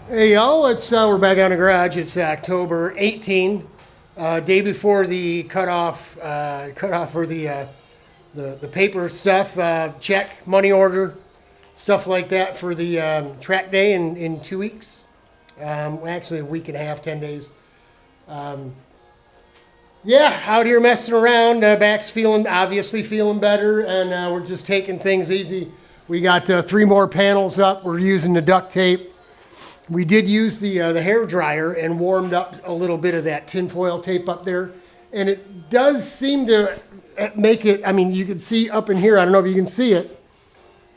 Hey y'all, we're back on the garage. It's October 18, day before the cutoff for the paper stuff, check, money order, stuff like that for the track day in 2 weeks. Actually, a week and a half, 10 days. Yeah, out here messing around. Back's obviously feeling better, and we're just taking things easy. We got 3 more panels up. We're using the duct tape. We did use the hair dryer and warmed up a little bit of that tinfoil tape up there, and it does seem to make it. I mean, you can see up in here. I don't know if you can see it,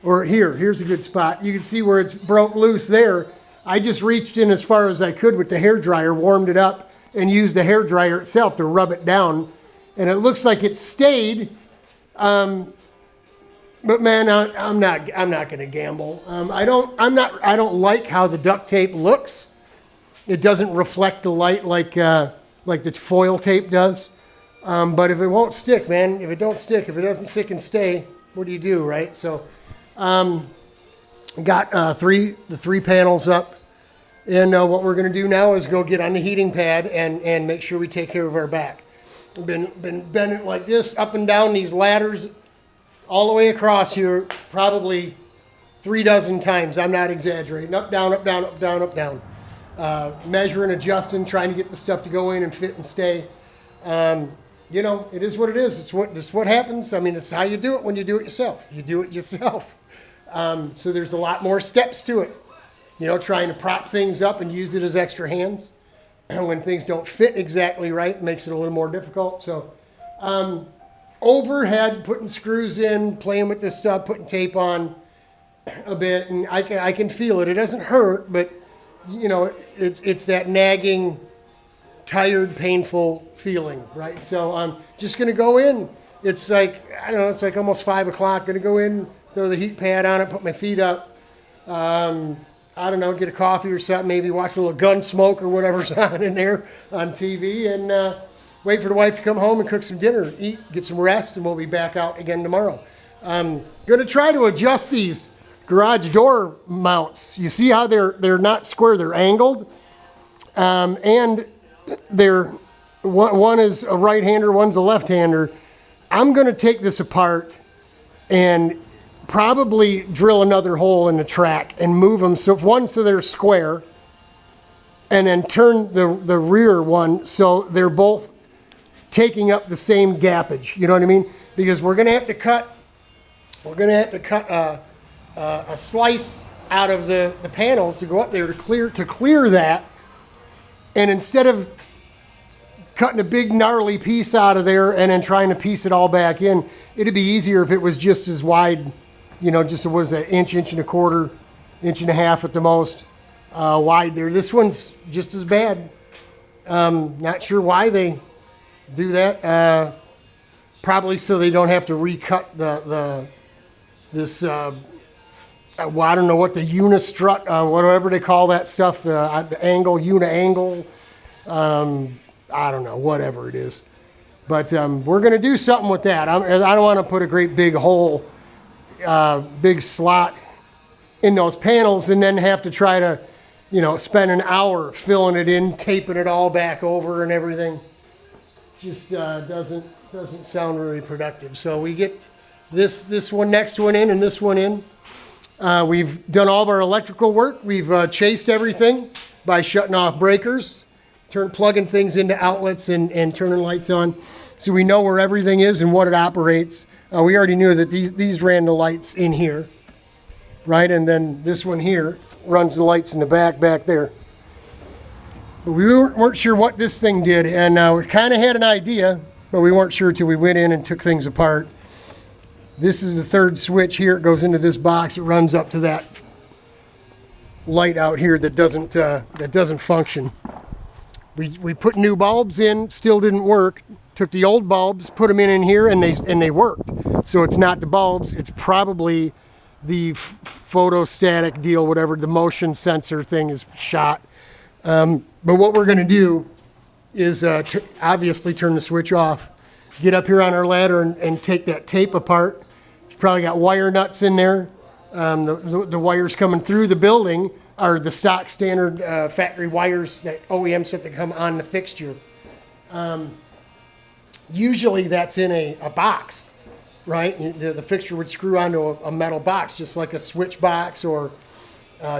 or here's a good spot. You can see where it's broke loose there. I just reached in as far as I could with the hair dryer, warmed it up, and used the hair dryer itself to rub it down, and it looks like it stayed. But man, I'm not going to gamble. I don't like how the duct tape looks. It doesn't reflect the light like the foil tape does. But if it won't stick, man, if it doesn't stick and stay, what do you do, right? So, got the three panels up, and what we're going to do now is go get on the heating pad and make sure we take care of our back. We've been bending like this up and down these ladders all the way across here, probably 3 dozen times. I'm not exaggerating. Up, down, up, down, up, down, up, down. Measuring, adjusting, trying to get the stuff to go in and fit and stay. You know, it is what it is. It's what happens. I mean, it's how you do it when you do it yourself. You do it yourself. So there's a lot more steps to it. You know, trying to prop things up and use it as extra hands. And when things don't fit exactly right, it makes it a little more difficult. So, overhead, putting screws in, playing with this stuff, putting tape on a bit, and I can feel it. It doesn't hurt, but you know, it's that nagging, tired, painful feeling, right? So I'm just gonna go in. It's like, I don't know, it's like almost 5 o'clock. Gonna go in, throw the heat pad on it, put my feet up. I don't know, get a coffee or something, maybe watch a little Gunsmoke or whatever's on in there on TV, and wait for the wife to come home and cook some dinner, eat, get some rest, and we'll be back out again tomorrow. I'm going to try to adjust these garage door mounts. You see how they're not square, they're angled, and one is a right-hander, one's a left-hander. I'm going to take this apart and probably drill another hole in the track and move them so they're square, and then turn the rear one so they're both taking up the same gappage, you know what I mean? Because we're gonna have to cut a slice out of the panels to go up there to clear that. And instead of cutting a big gnarly piece out of there and then trying to piece it all back in, it'd be easier if it was just as wide, you know, just what is that, inch and a quarter, inch and a half at the most, wide there. This one's just as bad. Not sure why they do that, probably so they don't have to recut this well, I don't know what the unistrut, whatever they call that stuff, the angle, uni-angle, I don't know, whatever it is. But we're going to do something with that. I don't want to put a great big hole, big slot in those panels and then have to try to, you know, spend an hour filling it in, taping it all back over and everything. Just doesn't sound very productive. So we get this one, next one in, and this one in. We've done all of our electrical work. We've chased everything by shutting off breakers, plugging things into outlets and turning lights on, so we know where everything is and what it operates. We already knew that these ran the lights in here, right? And then this one here runs the lights in the back there. But we weren't sure what this thing did, and we kind of had an idea, but we weren't sure until we went in and took things apart. This is the third switch here. It goes into this box. It runs up to that light out here that doesn't function. We put new bulbs in, still didn't work. Took the old bulbs, put them in here, and they worked. So it's not the bulbs. It's probably the photostatic deal, whatever the motion sensor thing is shot. But what we're going to do is obviously turn the switch off, get up here on our ladder and take that tape apart. It's probably got wire nuts in there. The wires coming through the building are the stock standard factory wires that OEM set that come on the fixture. Usually that's in a box, right? The fixture would screw onto a metal box, just like a switch box or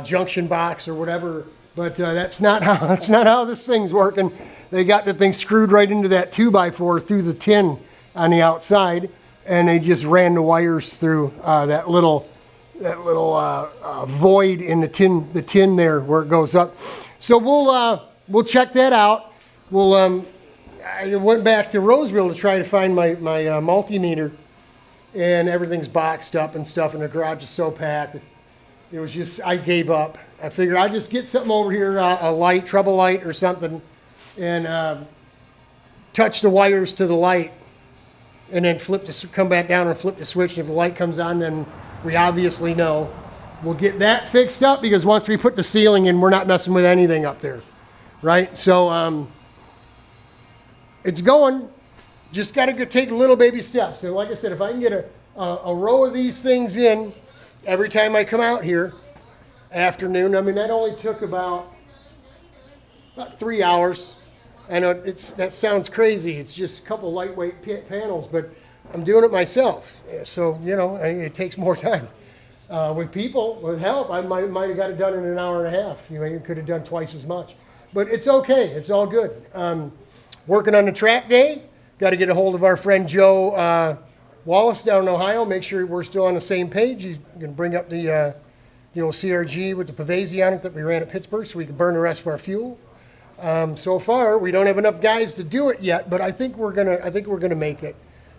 junction box or whatever. But that's not how this thing's working. They got the thing screwed right into that 2x4 through the tin on the outside, and they just ran the wires through that little void in the tin there where it goes up. So we'll check that out. I went back to Roseville to try to find my multimeter, and everything's boxed up and stuff, and the garage is so packed. It was just, I gave up. I figured I'd just get something over here, a light, trouble light or something, and touch the wires to the light, and then come back down and flip the switch. And if the light comes on, then we obviously know. We'll get that fixed up, because once we put the ceiling in, we're not messing with anything up there, right? So it's going. Just got to take little baby steps. And like I said, if I can get a row of these things in every time I come out here, afternoon. I mean, that only took about 3 hours. I know that sounds crazy. It's just a couple lightweight panels, but I'm doing it myself. So, you know, it takes more time. With people, with help, I might have got it done in an hour and a half. You know, you could have done twice as much. But it's okay. It's all good. Working on the track day. Got to get a hold of our friend Joe Wallace down in Ohio. Make sure we're still on the same page. He's going to bring up the old CRG with the Pavesi on it that we ran at Pittsburgh, so we can burn the rest of our fuel. So far, we don't have enough guys to do it yet, but I think we're gonna make it.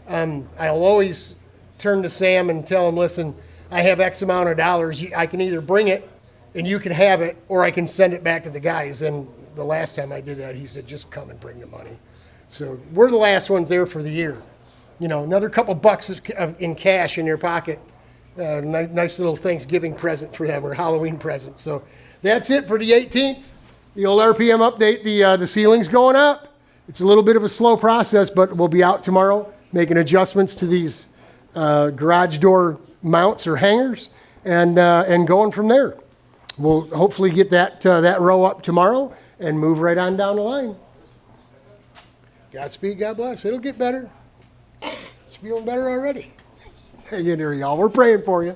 I'll always turn to Sam and tell him, listen, I have X amount of dollars. I can either bring it and you can have it, or I can send it back to the guys. And the last time I did that, he said, just come and bring the money. So we're the last ones there for the year. You know, another couple bucks in cash in your pocket. Nice little Thanksgiving present for them, or Halloween present. So that's it for the 18th. The old RPM update. The ceiling's going up. It's a little bit of a slow process, but we'll be out tomorrow making adjustments to these garage door mounts or hangers, and going from there. We'll hopefully get that row up tomorrow and move right on down the line. Godspeed, God bless. It'll get better. It's feeling better already. Hang in there, y'all. We're praying for you.